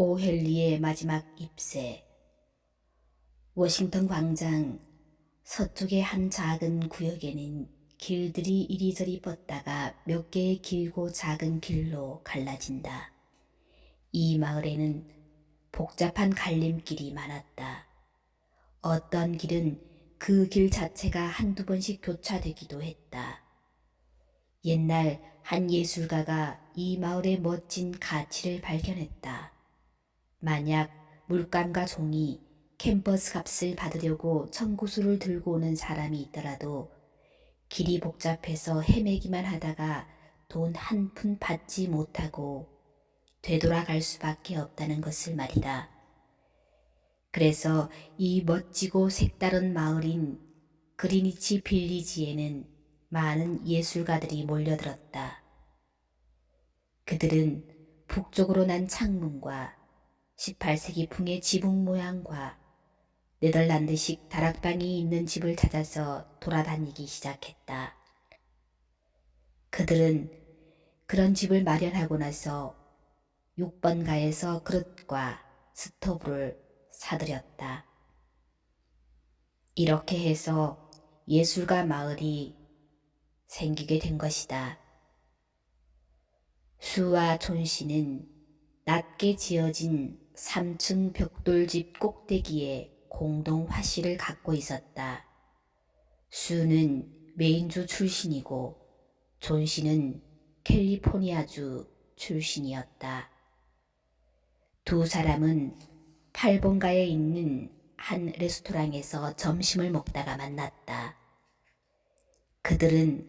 오헨리의 마지막 입새. 워싱턴 광장 서쪽의 한 작은 구역에는 길들이 이리저리 뻗다가 몇 개의 길고 작은 길로 갈라진다. 이 마을에는 복잡한 갈림길이 많았다. 어떤 길은 그 길 자체가 한두 번씩 교차되기도 했다. 옛날 한 예술가가 이 마을의 멋진 가치를 발견했다. 만약 물감과 종이, 캔버스 값을 받으려고 청구서를 들고 오는 사람이 있더라도 길이 복잡해서 헤매기만 하다가 돈 한 푼 받지 못하고 되돌아갈 수밖에 없다는 것을 말이다. 그래서 이 멋지고 색다른 마을인 그리니치 빌리지에는 많은 예술가들이 몰려들었다. 그들은 북쪽으로 난 창문과 18세기 풍의 지붕 모양과 네덜란드식 다락방이 있는 집을 찾아서 돌아다니기 시작했다. 그들은 그런 집을 마련하고 나서 6번가에서 그릇과 스토브를 사들였다. 이렇게 해서 예술가 마을이 생기게 된 것이다. 수와 존씨는 낮게 지어진 3층 벽돌집 꼭대기에 공동 화실을 갖고 있었다. 수는 메인주 출신이고 존씨는 캘리포니아주 출신이었다. 두 사람은 8번가에 있는 한 레스토랑에서 점심을 먹다가 만났다. 그들은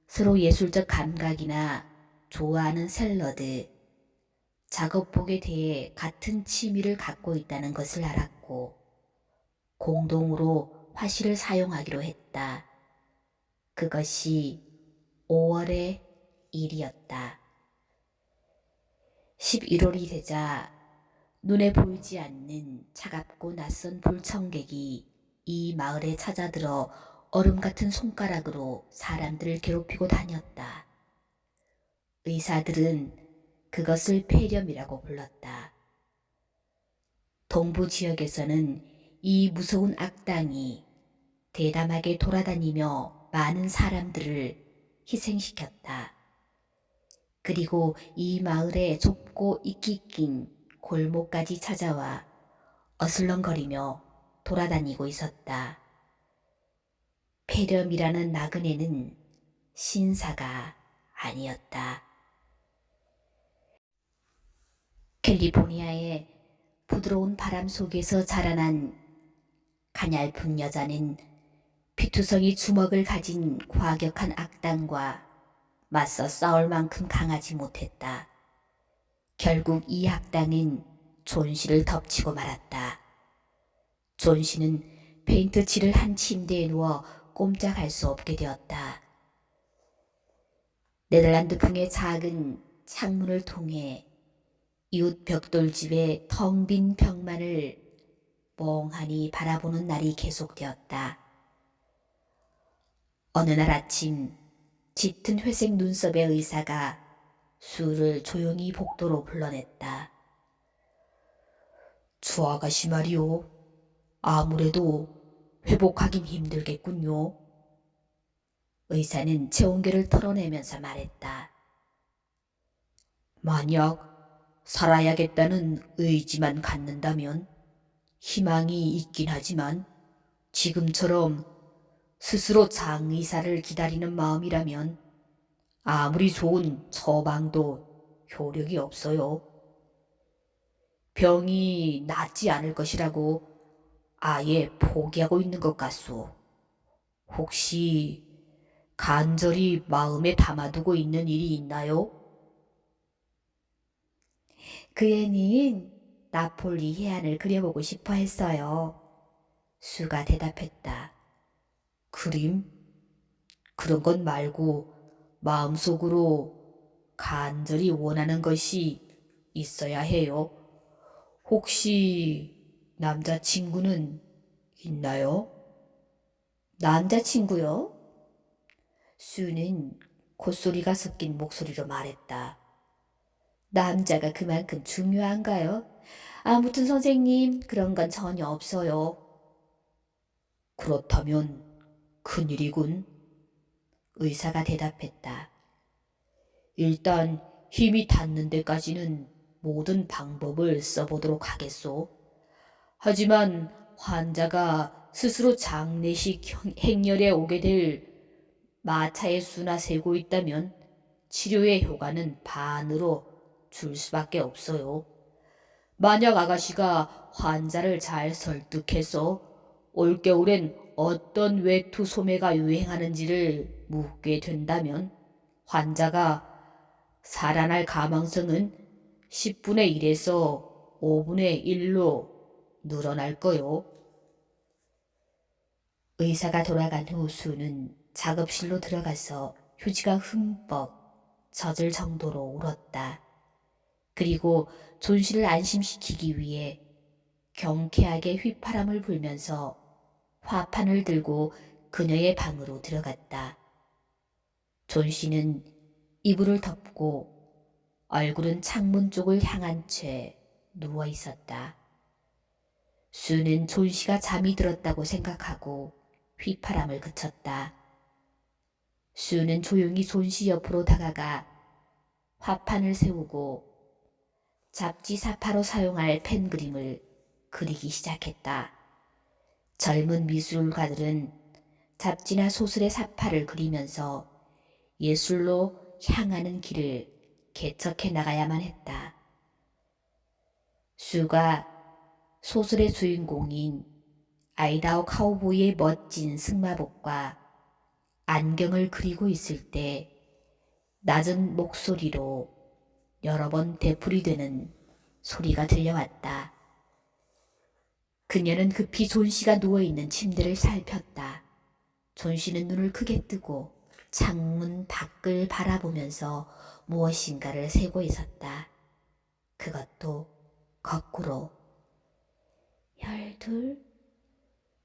서로 예술적 감각이나 좋아하는 샐러드, 작업복에 대해 같은 취미를 갖고 있다는 것을 알았고 공동으로 화실을 사용하기로 했다. 그것이 5월의 일이었다. 11월이 되자 눈에 보이지 않는 차갑고 낯선 불청객이 이 마을에 찾아들어 얼음 같은 손가락으로 사람들을 괴롭히고 다녔다. 의사들은 그것을 폐렴이라고 불렀다. 동부 지역에서는 이 무서운 악당이 대담하게 돌아다니며 많은 사람들을 희생시켰다. 그리고 이 마을의 좁고 이끼 낀 골목까지 찾아와 어슬렁거리며 돌아다니고 있었다. 폐렴이라는 나그네는 신사가 아니었다. 캘리포니아의 부드러운 바람 속에서 자라난 가냘픈 여자는 피투성이 주먹을 가진 과격한 악당과 맞서 싸울 만큼 강하지 못했다. 결국 이 악당은 존씨를 덮치고 말았다. 존씨는 페인트 칠을 한 침대에 누워 꼼짝할 수 없게 되었다. 네덜란드풍의 작은 창문을 통해 이웃 벽돌집의 텅 빈 벽만을 멍하니 바라보는 날이 계속되었다. 어느 날 아침 짙은 회색 눈썹의 의사가 수를 조용히 복도로 불러냈다. 주 아가씨 말이오, 아무래도 회복하긴 힘들겠군요. 의사는 체온계를 털어내면서 말했다. 만약 살아야겠다는 의지만 갖는다면 희망이 있긴 하지만 지금처럼 스스로 장의사를 기다리는 마음이라면 아무리 좋은 처방도 효력이 없어요. 병이 낫지 않을 것이라고 아예 포기하고 있는 것 같소. 혹시 간절히 마음에 담아두고 있는 일이 있나요? 그 애는 나폴리 해안을 그려보고 싶어 했어요. 수가 대답했다. 그림? 그런 것 말고 마음속으로 간절히 원하는 것이 있어야 해요. 혹시 남자친구는 있나요? 남자친구요? 수는 콧소리가 섞인 목소리로 말했다. 남자가 그만큼 중요한가요? 아무튼 선생님, 그런 건 전혀 없어요. 그렇다면 큰일이군. 의사가 대답했다. 일단 힘이 닿는 데까지는 모든 방법을 써보도록 하겠소. 하지만 환자가 스스로 장내식 행렬에 오게 될 마차의 수나 세고 있다면 치료의 효과는 반으로 줄 수밖에 없어요. 만약 아가씨가 환자를 잘 설득해서 올겨울엔 어떤 외투 소매가 유행하는지를 묻게 된다면 환자가 살아날 가망성은 10분의 1에서 5분의 1로 늘어날 거요. 의사가 돌아간 후 수는 작업실로 들어가서 휴지가 흠뻑 젖을 정도로 울었다. 그리고 존 씨를 안심시키기 위해 경쾌하게 휘파람을 불면서 화판을 들고 그녀의 방으로 들어갔다. 존 씨는 이불을 덮고 얼굴은 창문 쪽을 향한 채 누워 있었다. 수는 존 씨가 잠이 들었다고 생각하고 휘파람을 그쳤다. 수는 조용히 존 씨 옆으로 다가가 화판을 세우고 잡지 사파로 사용할 펜 그림을 그리기 시작했다. 젊은 미술가들은 잡지나 소설의 사파를 그리면서 예술로 향하는 길을 개척해 나가야만 했다. 수가 소설의 주인공인 아이다호 카우보이의 멋진 승마복과 안경을 그리고 있을 때 낮은 목소리로 여러 번 되풀이되는 소리가 들려왔다. 그녀는 급히 존 씨가 누워있는 침대를 살폈다. 존 씨는 눈을 크게 뜨고 창문 밖을 바라보면서 무엇인가를 세고 있었다. 그것도 거꾸로. 12,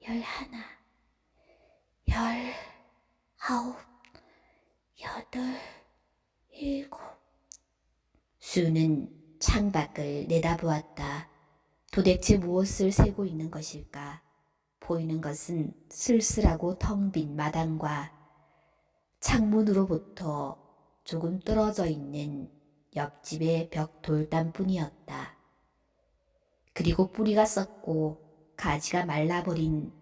11, 19, 8, 7. 수는 창밖을 내다보았다. 도대체 무엇을 세고 있는 것일까? 보이는 것은 쓸쓸하고 텅 빈 마당과 창문으로부터 조금 떨어져 있는 옆집의 벽 돌담뿐이었다. 그리고 뿌리가 썩고 가지가 말라버린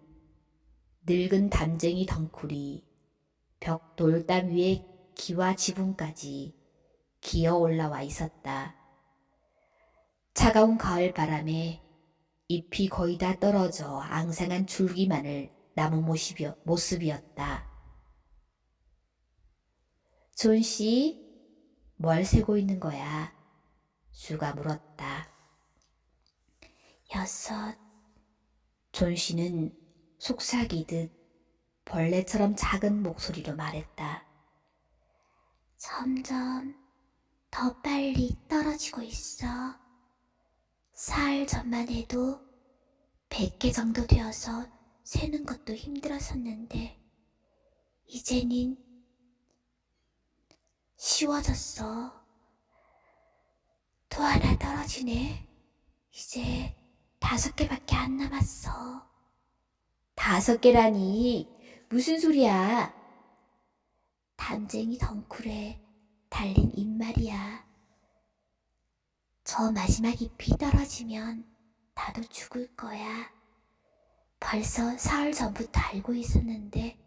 늙은 담쟁이 덩쿨이 벽 돌담 위에 기와 지붕까지 기어 올라와 있었다. 차가운 가을 바람에 잎이 거의 다 떨어져 앙상한 줄기만을 나무 모습이었다. 존 씨, 뭘 세고 있는 거야? 수가 물었다. 6. 존 씨는 속삭이듯 벌레처럼 작은 목소리로 말했다. 점점 더 빨리 떨어지고 있어. 사흘 전만 해도 100개 정도 되어서 세는 것도 힘들었었는데 이제는 쉬워졌어. 또 하나 떨어지네. 이제 5개밖에 안 남았어. 5개라니 무슨 소리야? 담쟁이 덩쿨에 달린 잎말이야. 저 마지막 잎이 떨어지면 나도 죽을 거야. 벌써 사흘 전부터 알고 있었는데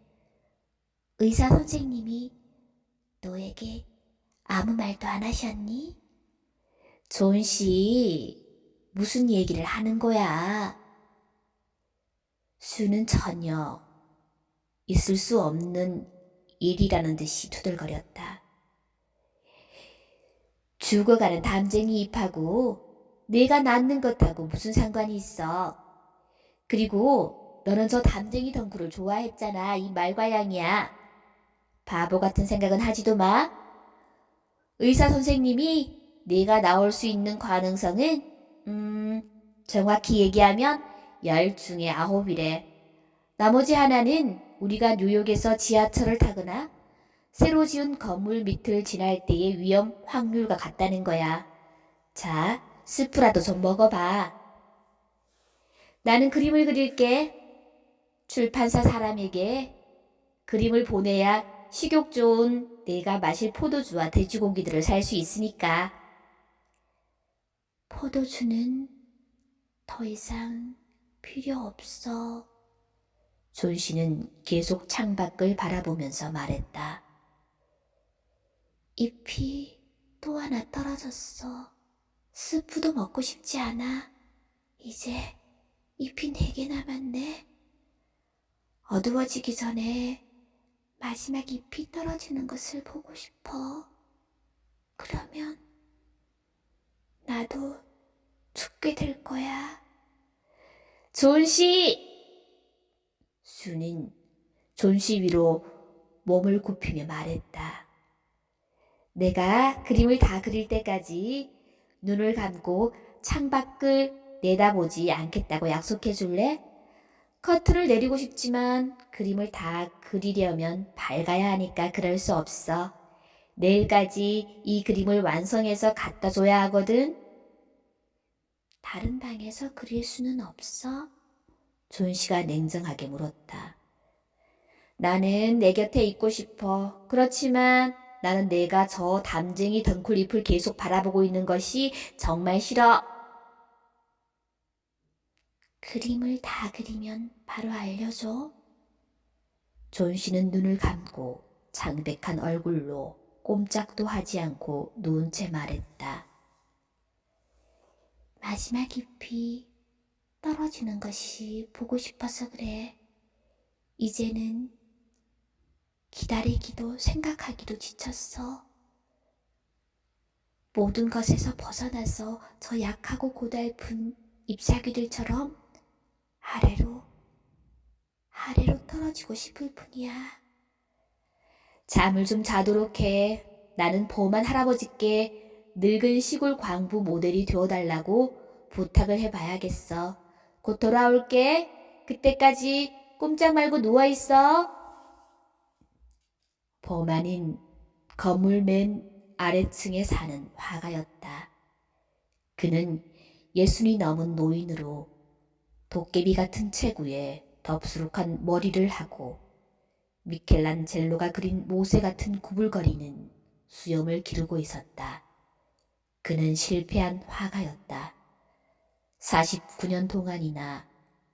의사 선생님이 너에게 아무 말도 안 하셨니? 존 씨, 무슨 얘기를 하는 거야? 수는 전혀 있을 수 없는 일이라는 듯이 투덜거렸다. 죽어가는 담쟁이 잎하고 내가 낳는 것하고 무슨 상관이 있어? 그리고 너는 저 담쟁이 덩쿨을 좋아했잖아. 이 말괄량이야. 바보 같은 생각은 하지도 마. 의사 선생님이 네가 나올 수 있는 가능성은 정확히 얘기하면 10 중에 9이래. 나머지 하나는 우리가 뉴욕에서 지하철을 타거나 새로 지은 건물 밑을 지날 때의 위험 확률과 같다는 거야. 자, 스프라도 좀 먹어봐. 나는 그림을 그릴게. 출판사 사람에게 그림을 보내야 식욕 좋은 내가 마실 포도주와 돼지고기들을 살 수 있으니까. 포도주는 더 이상 필요 없어. 존 씨는 계속 창밖을 바라보면서 말했다. 잎이 또 하나 떨어졌어. 스프도 먹고 싶지 않아. 이제 잎이 4개 남았네. 어두워지기 전에 마지막 잎이 떨어지는 것을 보고 싶어. 그러면 나도 죽게 될 거야. 존 씨! 수는 존 씨 위로 몸을 굽히며 말했다. 내가 그림을 다 그릴 때까지 눈을 감고 창밖을 내다보지 않겠다고 약속해 줄래? 커튼을 내리고 싶지만 그림을 다 그리려면 밝아야 하니까 그럴 수 없어. 내일까지 이 그림을 완성해서 갖다 줘야 하거든. 다른 방에서 그릴 수는 없어? 존 씨가 냉정하게 물었다. 나는 내 곁에 있고 싶어. 그렇지만 나는 내가 저 담쟁이 덩쿨잎을 계속 바라보고 있는 것이 정말 싫어. 그림을 다 그리면 바로 알려줘. 존 씨는 눈을 감고 창백한 얼굴로 꼼짝도 하지 않고 누운 채 말했다. 마지막 잎이 떨어지는 것이 보고 싶어서 그래. 이제는 기다리기도 생각하기도 지쳤어. 모든 것에서 벗어나서 저 약하고 고달픈 잎사귀들처럼 아래로 떨어지고 싶을 뿐이야. 잠을 좀 자도록 해. 나는 보만 할아버지께 늙은 시골 광부 모델이 되어달라고 부탁을 해봐야겠어. 곧 돌아올게. 그때까지 꼼짝 말고 누워있어. 보만은 건물 맨 아래층에 사는 화가였다. 그는 60이 넘은 노인으로 도깨비 같은 체구에 덥수룩한 머리를 하고 미켈란젤로가 그린 모세 같은 구불거리는 수염을 기르고 있었다. 그는 실패한 화가였다. 49년 동안이나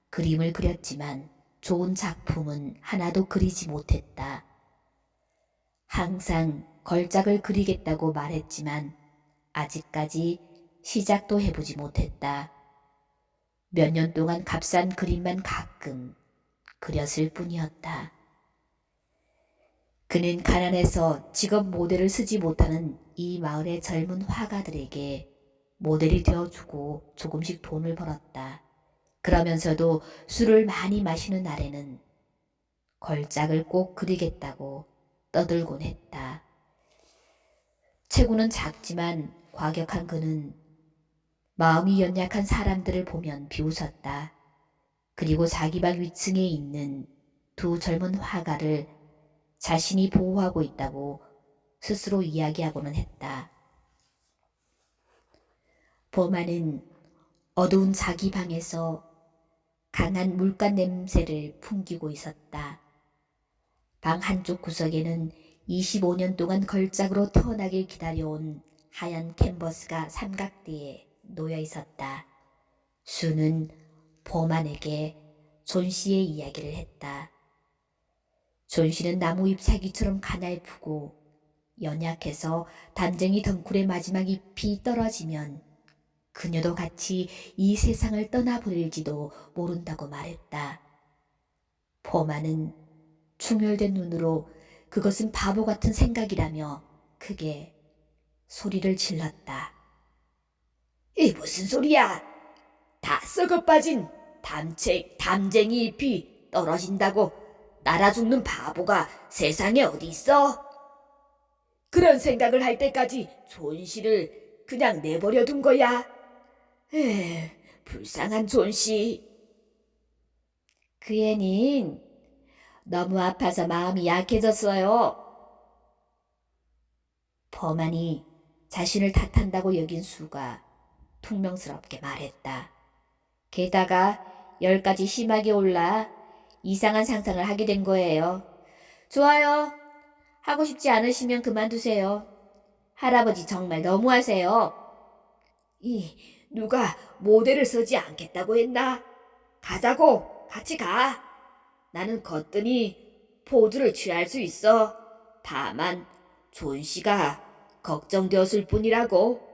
그림을 그렸지만 좋은 작품은 하나도 그리지 못했다. 항상 걸작을 그리겠다고 말했지만 아직까지 시작도 해보지 못했다. 몇 년 동안 값싼 그림만 가끔 그렸을 뿐이었다. 그는 가난해서 직업 모델을 쓰지 못하는 이 마을의 젊은 화가들에게 모델이 되어주고 조금씩 돈을 벌었다. 그러면서도 술을 많이 마시는 날에는 걸작을 꼭 그리겠다고 떠들곤 했다. 체구는 작지만 과격한 그는 마음이 연약한 사람들을 보면 비웃었다. 그리고 자기 방 위층에 있는 두 젊은 화가를 자신이 보호하고 있다고 스스로 이야기하고는 했다. 보만은 어두운 자기 방에서 강한 물감 냄새를 풍기고 있었다. 방 한쪽 구석에는 25년 동안 걸작으로 태어나길 기다려온 하얀 캔버스가 삼각대에 놓여 있었다. 수는 보만에게 존 씨의 이야기를 했다. 존 씨는 나무 잎사귀처럼 가냘프고 연약해서 담쟁이 덩쿨의 마지막 잎이 떨어지면 그녀도 같이 이 세상을 떠나버릴지도 모른다고 말했다. 보만은 충혈된 눈으로 그것은 바보 같은 생각이라며 크게 소리를 질렀다. 이 무슨 소리야? 다 썩어빠진 담쟁이 잎이 떨어진다고 날아 죽는 바보가 세상에 어디 있어? 그런 생각을 할 때까지 존 씨를 그냥 내버려 둔 거야. 불쌍한 존 씨. 그 애는 너무 아파서 마음이 약해졌어요. 범안이 자신을 탓한다고 여긴 수가 퉁명스럽게 말했다. 게다가 열까지 심하게 올라 이상한 상상을 하게 된 거예요. 좋아요. 하고 싶지 않으시면 그만두세요. 할아버지 정말 너무하세요. 누가 모델을 서지 않겠다고 했나? 가자고, 같이 가. 나는 거뜬히 포즈를 취할 수 있어. 다만 존 씨가 걱정되었을 뿐이라고.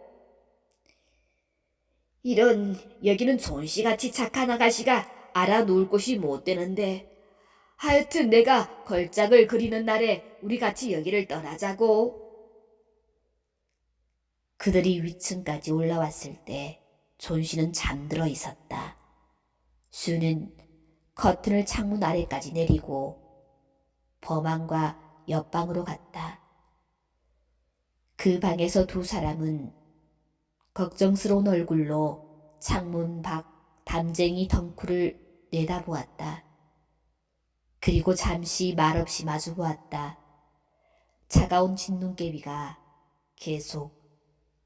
이런, 여기는 존 씨같이 착한 아가씨가 알아놓을 곳이 못 되는데. 하여튼 내가 걸작을 그리는 날에 우리 같이 여기를 떠나자고. 그들이 위층까지 올라왔을 때 존 씨는 잠들어 있었다. 수는 커튼을 창문 아래까지 내리고 범안과 옆방으로 갔다. 그 방에서 두 사람은 걱정스러운 얼굴로 창문 밖 담쟁이 덩쿨을 내다보았다. 그리고 잠시 말없이 마주보았다. 차가운 진눈깨비가 계속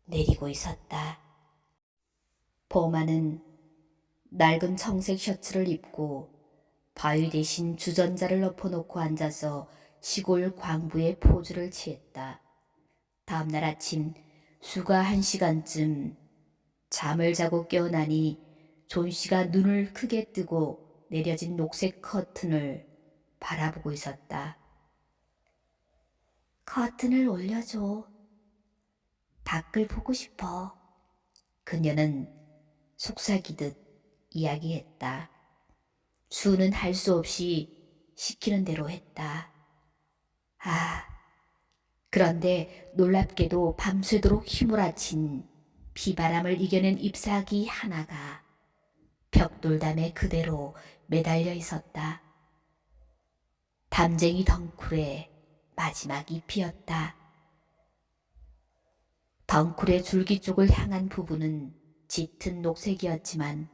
내리고 있었다. 범아는 낡은 청색 셔츠를 입고 바위 대신 주전자를 엎어놓고 앉아서 시골 광부의 포즈를 취했다. 다음날 아침 수가 1시간쯤 잠을 자고 깨어나니 존 씨가 눈을 크게 뜨고 내려진 녹색 커튼을 바라보고 있었다. 커튼을 올려줘. 밖을 보고 싶어. 그녀는 속삭이듯 이야기했다. 수는 할 수 없이 시키는 대로 했다. 그런데 놀랍게도 밤새도록 휘몰아친 비바람을 이겨낸 잎사귀 하나가 벽돌담에 그대로 매달려 있었다. 담쟁이 덩쿨의 마지막 잎이었다. 덩쿨의 줄기 쪽을 향한 부분은 짙은 녹색이었지만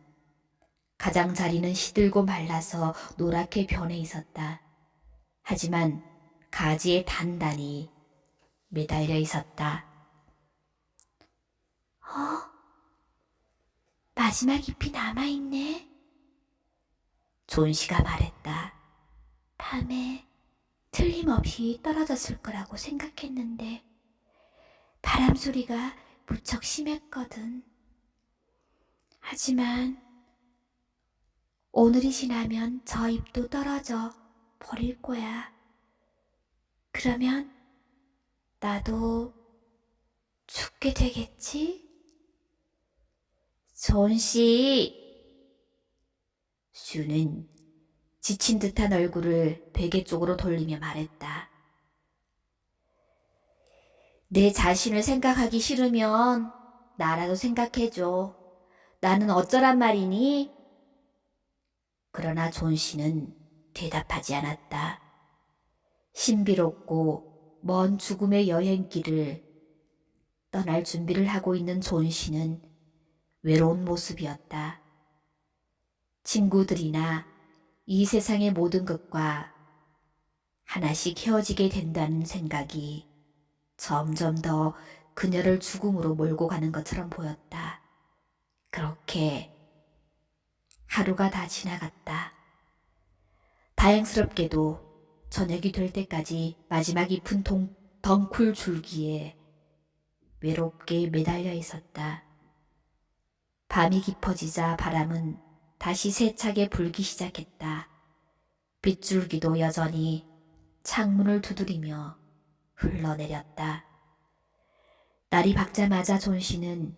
가장자리는 시들고 말라서 노랗게 변해 있었다. 하지만 가지에 단단히 매달려 있었다. 마지막 잎이 남아있네. 존 씨가 말했다. 밤에 틀림없이 떨어졌을 거라고 생각했는데 바람 소리가 무척 심했거든. 하지만 오늘이 지나면 저 잎도 떨어져 버릴 거야. 그러면 나도 죽게 되겠지? 존 씨. 슈는 지친 듯한 얼굴을 베개 쪽으로 돌리며 말했다. 내 자신을 생각하기 싫으면 나라도 생각해줘. 나는 어쩌란 말이니? 그러나 존 씨는 대답하지 않았다. 신비롭고 먼 죽음의 여행길을 떠날 준비를 하고 있는 존 씨는 외로운 모습이었다. 친구들이나 이 세상의 모든 것과 하나씩 헤어지게 된다는 생각이 점점 더 그녀를 죽음으로 몰고 가는 것처럼 보였다. 그렇게 하루가 다 지나갔다. 다행스럽게도 저녁이 될 때까지 마지막 잎은 덩쿨 줄기에 외롭게 매달려 있었다. 밤이 깊어지자 바람은 다시 세차게 불기 시작했다. 빗줄기도 여전히 창문을 두드리며 흘러내렸다. 날이 밝자마자 존 씨는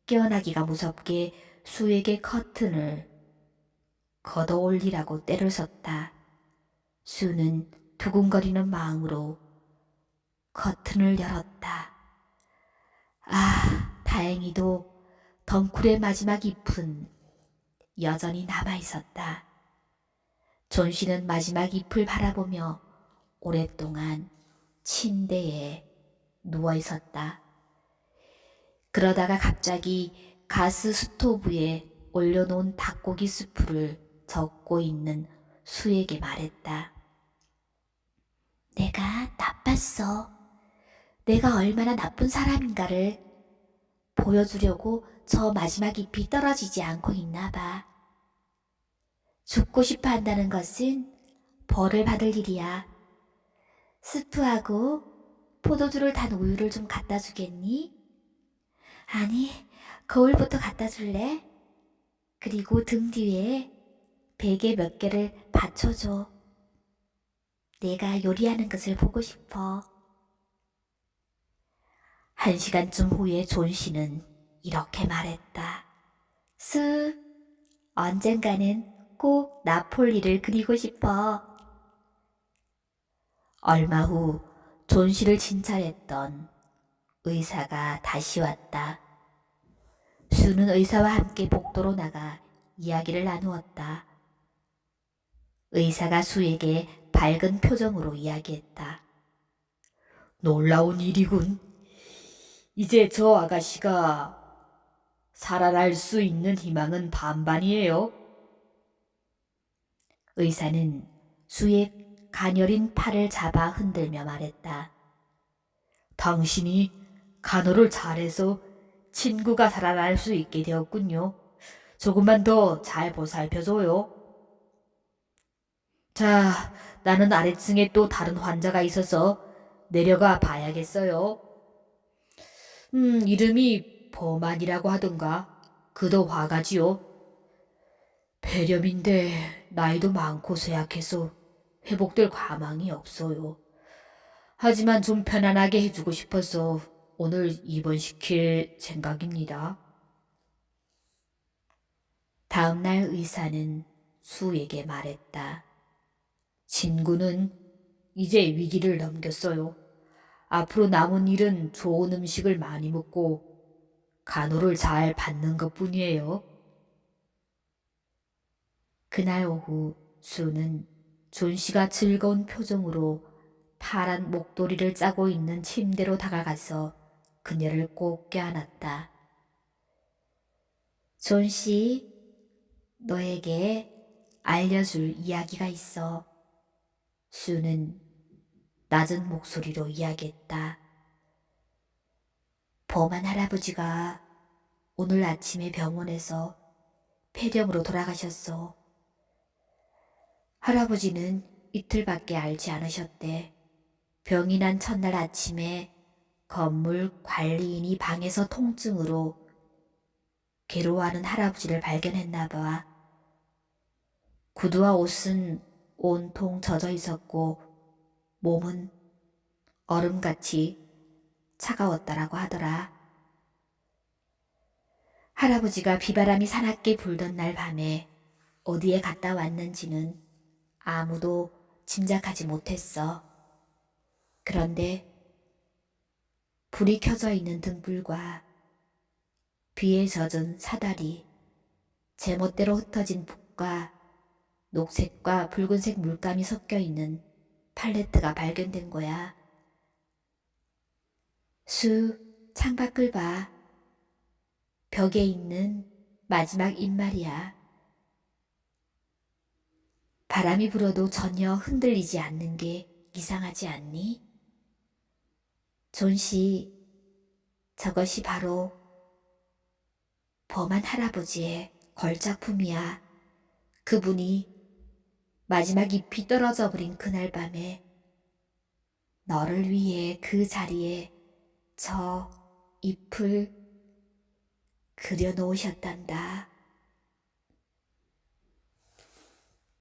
깨어나기가 무섭게 수에게 커튼을 걷어올리라고 때를 썼다. 수는 두근거리는 마음으로 커튼을 열었다. 다행히도 덩쿨의 마지막 잎은 여전히 남아있었다. 존 씨는 마지막 잎을 바라보며 오랫동안 침대에 누워있었다. 그러다가 갑자기 가스 스토브에 올려놓은 닭고기 수프를 젓고 있는 수에게 말했다. 내가 나빴어. 내가 얼마나 나쁜 사람인가를 보여주려고 저 마지막 잎이 떨어지지 않고 있나 봐. 죽고 싶어 한다는 것은 벌을 받을 일이야. 스프하고 포도주를 단 우유를 좀 갖다 주겠니? 아니, 거울부터 갖다 줄래? 그리고 등 뒤에 베개 몇 개를 받쳐줘. 내가 요리하는 것을 보고 싶어. 1시간쯤 후에 존 씨는 이렇게 말했다. 수, 언젠가는 꼭 나폴리를 그리고 싶어. 얼마 후 존 씨를 진찰했던 의사가 다시 왔다. 수는 의사와 함께 복도로 나가 이야기를 나누었다. 의사가 수에게 밝은 표정으로 이야기했다. 놀라운 일이군. 이제 저 아가씨가 살아날 수 있는 희망은 반반이에요. 의사는 수의 가녀린 팔을 잡아 흔들며 말했다. 당신이 간호를 잘해서 친구가 살아날 수 있게 되었군요. 조금만 더 잘 보살펴줘요. 자, 나는 아래층에 또 다른 환자가 있어서 내려가 봐야겠어요. 이름이 범안이라고 하던가. 그도 화가지요. 폐렴인데 나이도 많고 쇠약해서 회복될 가망이 없어요. 하지만 좀 편안하게 해주고 싶어서 오늘 입원시킬 생각입니다. 다음날 의사는 수에게 말했다. 친구는 이제 위기를 넘겼어요. 앞으로 남은 일은 좋은 음식을 많이 먹고 간호를 잘 받는 것뿐이에요. 그날 오후 수는 존 씨가 즐거운 표정으로 파란 목도리를 짜고 있는 침대로 다가가서 그녀를 꼭 껴안았다. 존 씨, 너에게 알려줄 이야기가 있어. 수는 낮은 목소리로 이야기했다. 범한 할아버지가 오늘 아침에 병원에서 폐렴으로 돌아가셨어. 할아버지는 이틀밖에 알지 않으셨대. 병이 난 첫날 아침에 건물 관리인이 방에서 통증으로 괴로워하는 할아버지를 발견했나 봐. 구두와 옷은 온통 젖어 있었고 몸은 얼음같이 차가웠다라고 하더라. 할아버지가 비바람이 사납게 불던 날 밤에 어디에 갔다 왔는지는 아무도 짐작하지 못했어. 그런데 불이 켜져 있는 등불과 비에 젖은 사다리, 제멋대로 흩어진 붓과 녹색과 붉은색 물감이 섞여 있는 팔레트가 발견된 거야. 수, 창밖을 봐. 벽에 있는 마지막 잎말이야. 바람이 불어도 전혀 흔들리지 않는 게 이상하지 않니? 존 씨, 저것이 바로 범한 할아버지의 걸작품이야. 그분이 마지막 잎이 떨어져 버린 그날 밤에 너를 위해 그 자리에 저 잎을 그려놓으셨단다.